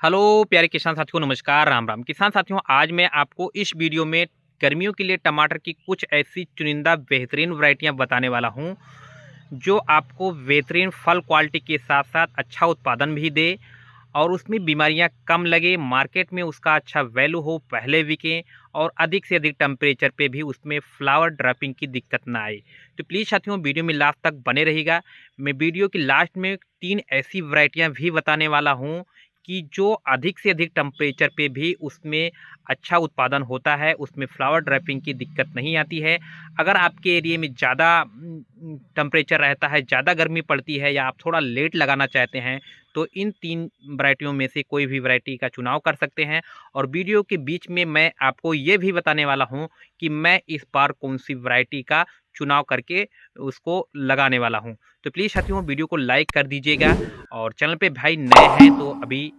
Hello प्यारे किसान साथियों, नमस्कार, राम राम। किसान साथियों, आज मैं आपको इस वीडियो में गर्मियों के लिए टमाटर की कुछ ऐसी चुनिंदा बेहतरीन वैरायटियां बताने वाला हूं जो आपको बेहतरीन फल क्वालिटी के साथ साथ अच्छा उत्पादन भी दे और उसमें बीमारियां कम लगे, मार्केट में उसका अच्छा वैल्यू हो, पहले बिके और अधिक से अधिक टेम्परेचर पे भी उसमें फ्लावर ड्रॉपिंग की दिक्कत ना आए। तो प्लीज़ साथियों, वीडियो में लास्ट तक बने रहिएगा। मैं वीडियो की लास्ट में 3 ऐसी वैरायटियां भी बताने वाला हूं कि जो अधिक से अधिक टेम्परेचर पे भी उसमें अच्छा उत्पादन होता है, उसमें फ्लावर ड्रैपिंग की दिक्कत नहीं आती है। अगर आपके एरिया में ज़्यादा टेम्परेचर रहता है, ज़्यादा गर्मी पड़ती है या आप थोड़ा लेट लगाना चाहते हैं, तो इन 3 वैरायटियों में से कोई भी वैरायटी का चुनाव कर सकते हैं। और वीडियो के बीच में मैं आपको ये भी बताने वाला हूँ कि मैं इस बार कौन-सी वैरायटी का चुनाव करके उसको लगाने वाला हूँ। तो प्लीज़ साथियों, वीडियो को लाइक कर दीजिएगा और चैनल पे भाई नए हैं तो अभी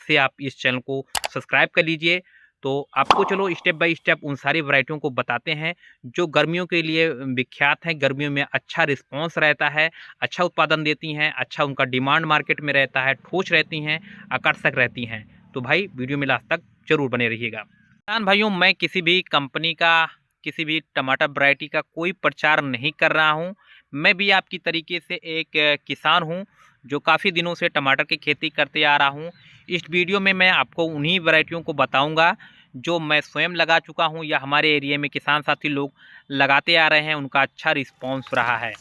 से आप इस चैनल को सब्सक्राइब कर लीजिए। तो आपको चलो स्टेप बाय स्टेप उन सारी वैरायटियों को बताते हैं जो गर्मियों के लिए विख्यात हैं, गर्मियों में अच्छा रिस्पॉन्स रहता है, अच्छा उत्पादन देती हैं, अच्छा उनका डिमांड मार्केट में रहता है, ठोस रहती हैं, आकर्षक रहती हैं। तो भाई वीडियो में लास्ट तक ज़रूर बने रहिएगा। किसान भाइयों, मैं किसी भी कंपनी का, किसी भी टमाटर वैरायटी का कोई प्रचार नहीं कर रहा हूँ। मैं भी आपकी तरीके से एक किसान हूँ जो काफ़ी दिनों से टमाटर की खेती करते आ रहा हूँ। इस वीडियो में मैं आपको उन्हीं वैरायटियों को बताऊंगा जो मैं स्वयं लगा चुका हूँ या हमारे एरिया में किसान साथी लोग लगाते आ रहे हैं, उनका अच्छा रिस्पॉन्स रहा है।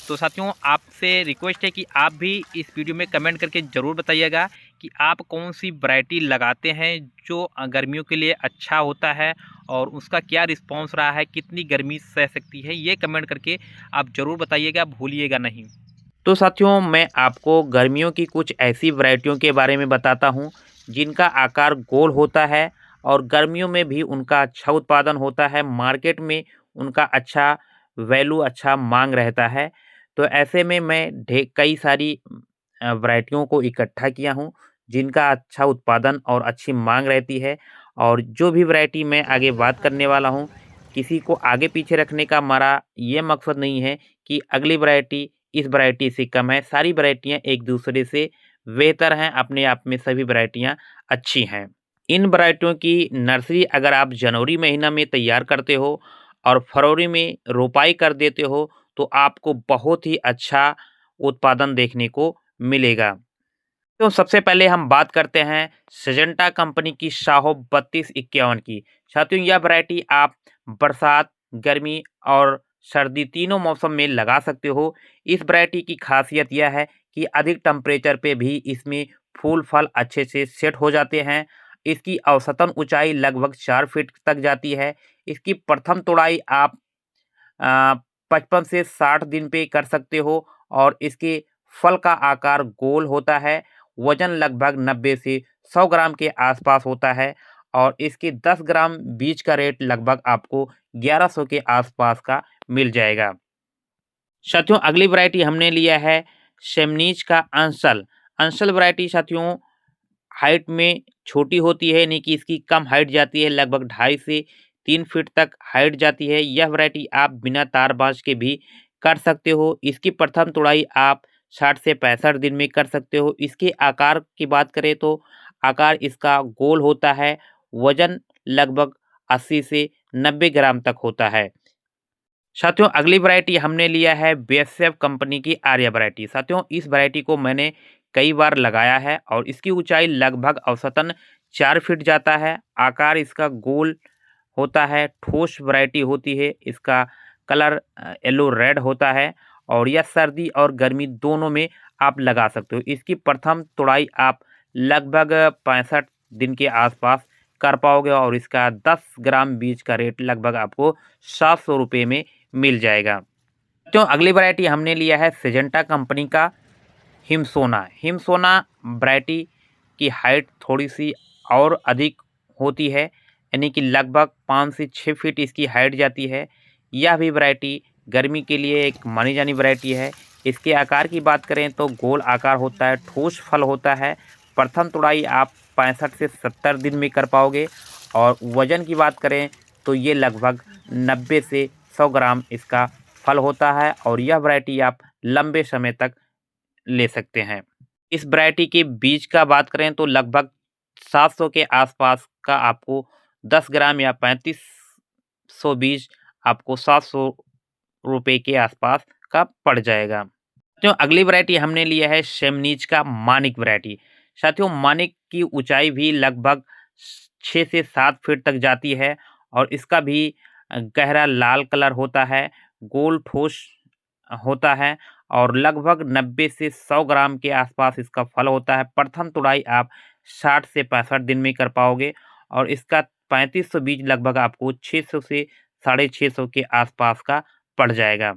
तो साथियों, आपसे रिक्वेस्ट है कि आप भी इस वीडियो में कमेंट करके ज़रूर बताइएगा कि आप कौन सी वैरायटी लगाते हैं जो गर्मियों के लिए अच्छा होता है और उसका क्या रिस्पॉन्स रहा है, कितनी गर्मी सह सकती है, ये कमेंट करके आप ज़रूर बताइएगा, भूलिएगा नहीं। तो साथियों, मैं आपको गर्मियों की कुछ ऐसी वैरायटियों के बारे में बताता हूँ जिनका आकार गोल होता है और गर्मियों में भी उनका अच्छा उत्पादन होता है, मार्केट में उनका अच्छा वैल्यू, अच्छा मांग रहता है। तो ऐसे में मैं कई सारी वैरायटियों को इकट्ठा किया हूँ जिनका अच्छा उत्पादन और अच्छी मांग रहती है। और जो भी वैरायटी मैं आगे बात करने वाला हूँ, किसी को आगे पीछे रखने का हमारा ये मकसद नहीं है कि अगली वैरायटी इस वैरायटी से कम है। सारी वैरायटियाँ एक दूसरे से बेहतर हैं, अपने आप में सभी वैरायटियाँ अच्छी हैं। इन वैरायटियों की नर्सरी अगर आप जनवरी महीना में तैयार करते हो और फरवरी में रोपाई कर देते हो, तो आपको बहुत ही अच्छा उत्पादन देखने को मिलेगा। तो सबसे पहले हम बात करते हैं सिजेंटा कंपनी की शाहो 3251 की। साथियों, यह वैरायटी आप बरसात, गर्मी और सर्दी तीनों मौसम में लगा सकते हो। इस वैरायटी की खासियत यह है कि अधिक टेम्परेचर पे भी इसमें फूल फल अच्छे से सेट हो जाते हैं। इसकी औसतन ऊंचाई लगभग 4 फीट तक जाती है। इसकी प्रथम तोड़ाई आप 55 से 60 दिन पे कर सकते हो और इसके फल का आकार गोल होता है। वजन लगभग 90 से 100 ग्राम के आसपास होता है और इसके 10 ग्राम बीज का रेट लगभग आपको 1100 के आसपास का मिल जाएगा। साथियों, अगली वैरायटी हमने लिया है शेमनीज का अंसल। अंसल वैरायटी साथियों हाइट में छोटी होती है, यानी कि इसकी कम हाइट जाती है, लगभग 2.5 से 3 फीट तक हाइट जाती है। यह वैरायटी आप बिना तार बाँस के भी कर सकते हो। इसकी प्रथम तुड़ाई आप 60 से 65 दिन में कर सकते हो। इसके आकार की बात करें तो आकार इसका गोल होता है, वज़न लगभग 80 से 90 ग्राम तक होता है। साथियों, अगली वैरायटी हमने लिया है बीएसएफ कंपनी की आर्या वैरायटी। साथियों, इस वैरायटी को मैंने कई बार लगाया है और इसकी ऊंचाई लगभग औसतन 4 फीट जाता है। आकार इसका गोल होता है, ठोस वैरायटी होती है। इसका कलर येलो रेड होता है और यह सर्दी और गर्मी दोनों में आप लगा सकते हो। इसकी प्रथम तुड़ाई आप लगभग 65 दिन के आसपास कर पाओगे और इसका 10 ग्राम बीज का रेट लगभग आपको 700 रुपये में मिल जाएगा। तो अगली वैरायटी हमने लिया है सिजेंटा कंपनी का हिमसोना। हिमसोना वैरायटी की हाइट थोड़ी-सी और अधिक होती है, यानी कि लगभग 5 से 6 फीट इसकी हाइट जाती है। यह भी वैरायटी गर्मी के लिए एक मानी जानी वैरायटी है। इसके आकार की बात करें तो गोल आकार होता है, ठोस फल होता है। प्रथम तुड़ाई आप 65 से 70 दिन में कर पाओगे और वज़न की बात करें तो ये लगभग 90 से 100 ग्राम इसका फल होता है और यह वैरायटी आप लंबे समय तक ले सकते हैं। इस वैरायटी के बीज का बात करें तो लगभग 700 के आसपास का आपको 10 ग्राम या 3500 बीज आपको 700 रुपए के आसपास का पड़ जाएगा। साथियों अगली वैरायटी हमने लिया है शेमनीज का मानिक वैरायटी। साथियों मानिक की ऊंचाई भी लगभग 6 से 7 फीट तक जाती है और इसका भी गहरा लाल कलर होता है, गोल ठोस होता है और लगभग 90 से 100 ग्राम के आसपास इसका फल होता है। प्रथम तुड़ाई आप 60 से 65 दिन में कर पाओगे और इसका 3500 बीज लगभग आपको 600 से 650 के आसपास का पड़ जाएगा।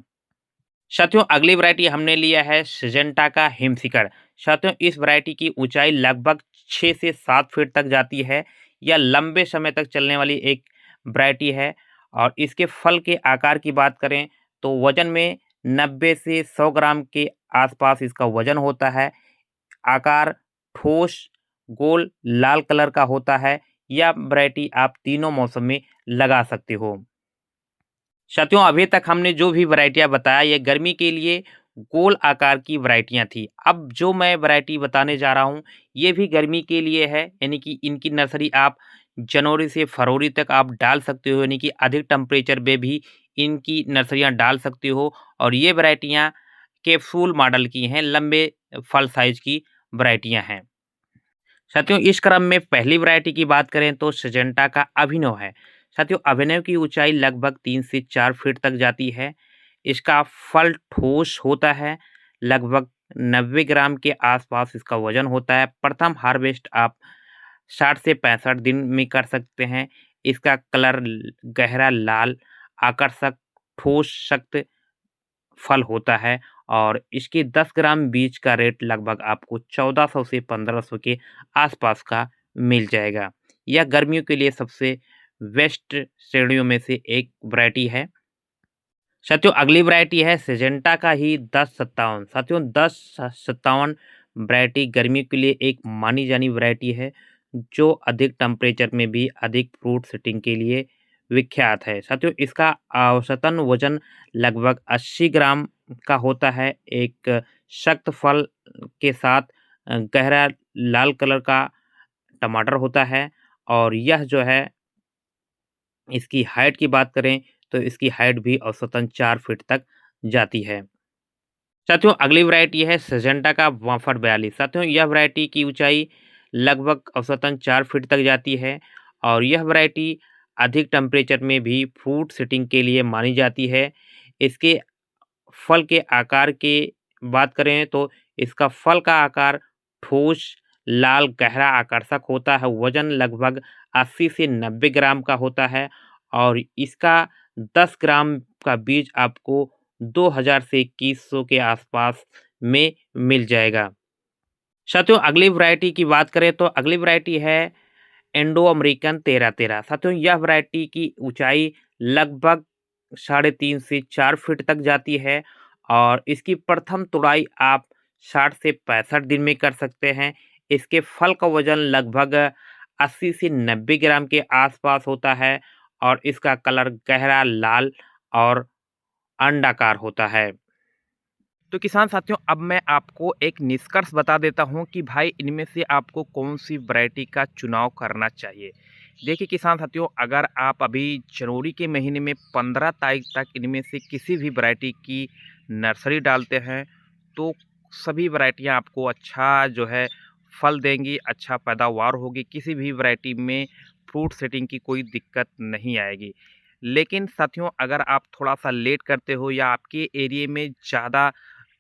साथियों अगली वैरायटी हमने लिया है सिजेंटा का हिमशिखर। साथियों इस वैरायटी की ऊंचाई लगभग 6 से 7 फीट तक जाती है। यह लंबे समय तक चलने वाली एक वैरायटी है और इसके फल के आकार की बात करें तो वजन में 90 से 100 ग्राम के आसपास इसका वजन होता है। आकार ठोस, गोल, लाल कलर का होता है। यह वैरायटी आप तीनों मौसम में लगा सकते हो। साथियों अभी तक हमने जो भी वैरायटियाँ बताया ये गर्मी के लिए गोल आकार की वैरायटियाँ थी। अब जो मैं वैरायटी बताने जा रहा हूँ ये भी गर्मी के लिए है, यानी कि इनकी नर्सरी आप जनवरी से फरवरी तक आप डाल सकते हो, यानी कि अधिक टेम्परेचर में भी इनकी नर्सरियाँ डाल सकते हो। और ये वैरायटियाँ कैप्सूल मॉडल की हैं, लंबे फल साइज़ की वैरायटियाँ हैं। साथियों इस क्रम में पहली वैरायटी की बात करें तो सिजेंटा का अभिनव है। साथियों अभिनव की ऊंचाई लगभग 3 से 4 फीट तक जाती है। इसका फल ठोस होता है, लगभग 90 ग्राम के आसपास इसका वजन होता है। प्रथम हार्वेस्ट आप 60 से 65 दिन में कर सकते हैं। इसका कलर गहरा लाल, आकर्षक, ठोस, सख्त फल होता है और इसके 10 ग्राम बीज का रेट लगभग आपको 1400 से 1500 के आसपास का मिल जाएगा। यह गर्मियों के लिए सबसे बेस्ट श्रेणियों में से एक वैरायटी है। साथियों अगली वैरायटी है सिजेंटा का ही 1057। साथियों 1057 वैरायटी गर्मियों के लिए एक मानी जानी वैरायटी है जो अधिक टेम्परेचर में भी अधिक फ्रूट सेटिंग के लिए विख्यात है। साथियों इसका औसतन वजन लगभग 80 ग्राम का होता है। एक सख्त फल के साथ गहरा लाल कलर का टमाटर होता है और यह जो है इसकी हाइट की बात करें तो इसकी हाइट भी औसतन 4 फीट तक जाती है। साथियों अगली वैरायटी है सिजेंटा का वाफर 42। साथियों यह वैरायटी की ऊंचाई लगभग औसतन 4 फीट तक जाती है और यह वैरायटी अधिक टेम्परेचर में भी फ्रूट सेटिंग के लिए मानी जाती है। इसके फल के आकार की बात करें तो इसका फल का आकार ठोस, लाल, गहरा, आकर्षक होता है। वजन लगभग 80 से 90 ग्राम का होता है और इसका 10 ग्राम का बीज आपको 2000 से 2100 के आसपास में मिल जाएगा। साथियों अगली वैरायटी की बात करें तो अगली वैरायटी है इंडो अमेरिकन 1313। साथियों यह वैरायटी की ऊंचाई लगभग 3.5 से 4 फीट तक जाती है और इसकी प्रथम तुड़ाई आप 60 से 65 दिन में कर सकते हैं। इसके फल का वजन लगभग 80 से 90 ग्राम के आसपास होता है और इसका कलर गहरा लाल और अंडाकार होता है। तो किसान साथियों अब मैं आपको एक निष्कर्ष बता देता हूं कि भाई इनमें से आपको कौन सी वैरायटी का चुनाव करना चाहिए। देखिए किसान साथियों अगर आप अभी जनवरी के महीने में 15 तारीख तक इनमें से किसी भी वैरायटी की नर्सरी डालते हैं तो सभी वैरायटियां आपको अच्छा जो है फल देंगी, अच्छा पैदावार होगी, किसी भी वैरायटी में फ्रूट सेटिंग की कोई दिक्कत नहीं आएगी। लेकिन साथियों अगर आप थोड़ा सा लेट करते हो या आपके एरिया में ज़्यादा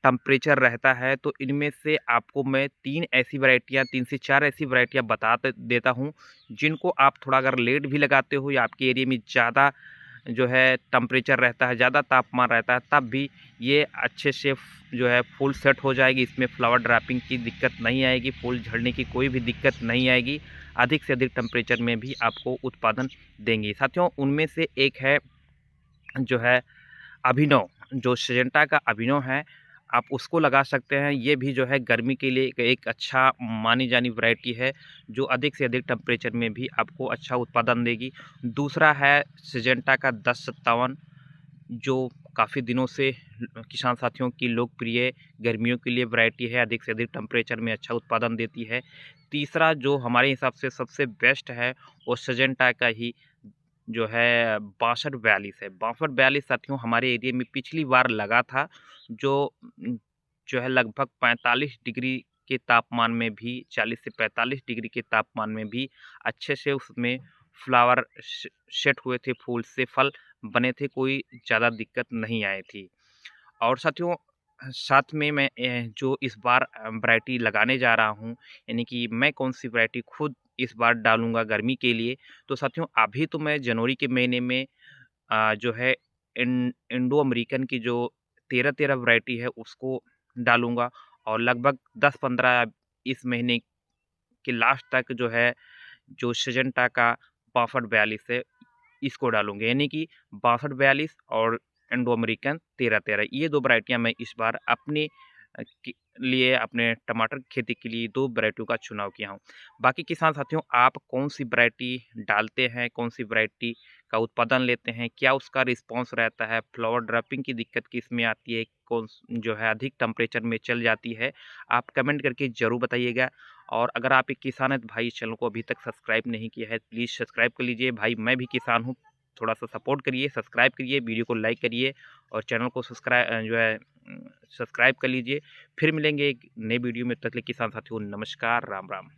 टेम्परेचर रहता है तो इनमें से आपको मैं 3 ऐसी वैरायटियाँ 3 से 4 ऐसी वैरायटियाँ बता देता हूँ जिनको आप थोड़ा अगर लेट भी लगाते हो या आपके एरिया में ज़्यादा जो है टेम्परेचर रहता है, ज़्यादा तापमान रहता है, तब भी ये अच्छे से जो है फूल सेट हो जाएगी। इसमें फ्लावर ड्रैपिंग की दिक्कत नहीं आएगी, फूल झड़ने की कोई भी दिक्कत नहीं आएगी। अधिक से अधिक टेम्परेचर में भी आपको उत्पादन देंगी। साथियों उनमें से एक है जो है अभिनव, जो सिजेंटा का अभिनव है, आप उसको लगा सकते हैं। ये भी जो है गर्मी के लिए एक अच्छा मानी जानी वैरायटी है जो अधिक से अधिक टेम्परेचर में भी आपको अच्छा उत्पादन देगी। दूसरा है सिजेंटा का 1057 जो काफ़ी दिनों से किसान साथियों की लोकप्रिय गर्मियों के लिए वैरायटी है, अधिक से अधिक टेम्परेचर में अच्छा उत्पादन देती है। तीसरा जो हमारे हिसाब से सबसे बेस्ट है वो सिजेंटा का ही जो है 6242 है। 6242 साथियों हमारे एरिया में पिछली बार लगा था, जो जो है लगभग 45 डिग्री के तापमान में भी 40 से 45 डिग्री के तापमान में भी अच्छे से उसमें फ्लावर सेट हुए थे, फूल से फल बने थे, कोई ज़्यादा दिक्कत नहीं आई थी। और साथियों साथ में मैं जो इस बार वैरायटी लगाने जा रहा हूँ, यानी कि मैं कौन-सी वैरायटी खुद इस बार डालूँगा गर्मी के लिए, तो साथियों अभी तो मैं जनवरी के महीने में जो है इंडो अमेरिकन की जो 13-13 वैरायटी है उसको डालूँगा और लगभग 10-15 इस महीने के लास्ट तक जो है, जो सिजेंटा का 6242 है, इसको डालूँगा। यानी कि 6242 और इंडो अमेरिकन 13-13 ये 2 वैरायटियाँ मैं इस बार अपने के लिए अपने टमाटर की खेती के लिए 2 वैरायटियों का चुनाव किया हूँ। बाकी किसान साथियों आप कौन-सी वैरायटी डालते हैं, कौन-सी वैरायटी का उत्पादन लेते हैं, क्या उसका रिस्पॉन्स रहता है, फ्लावर ड्रॉपिंग की दिक्कत किसमें आती है, कौन जो है अधिक टेम्परेचर में चल जाती है, आप कमेंट करके ज़रूर बताइएगा। और अगर आप एक किसान हैं तो भाई इस चैनल को अभी तक सब्सक्राइब नहीं किया है, प्लीज़ सब्सक्राइब कर लीजिए। भाई मैं भी किसान हूँ, थोड़ा-सा सपोर्ट करिए, सब्सक्राइब करिए, वीडियो को लाइक करिए और चैनल को जो है सब्सक्राइब कर लीजिए। फिर मिलेंगे एक नए वीडियो में, तब तक के लिए किसान साथियों नमस्कार, राम राम।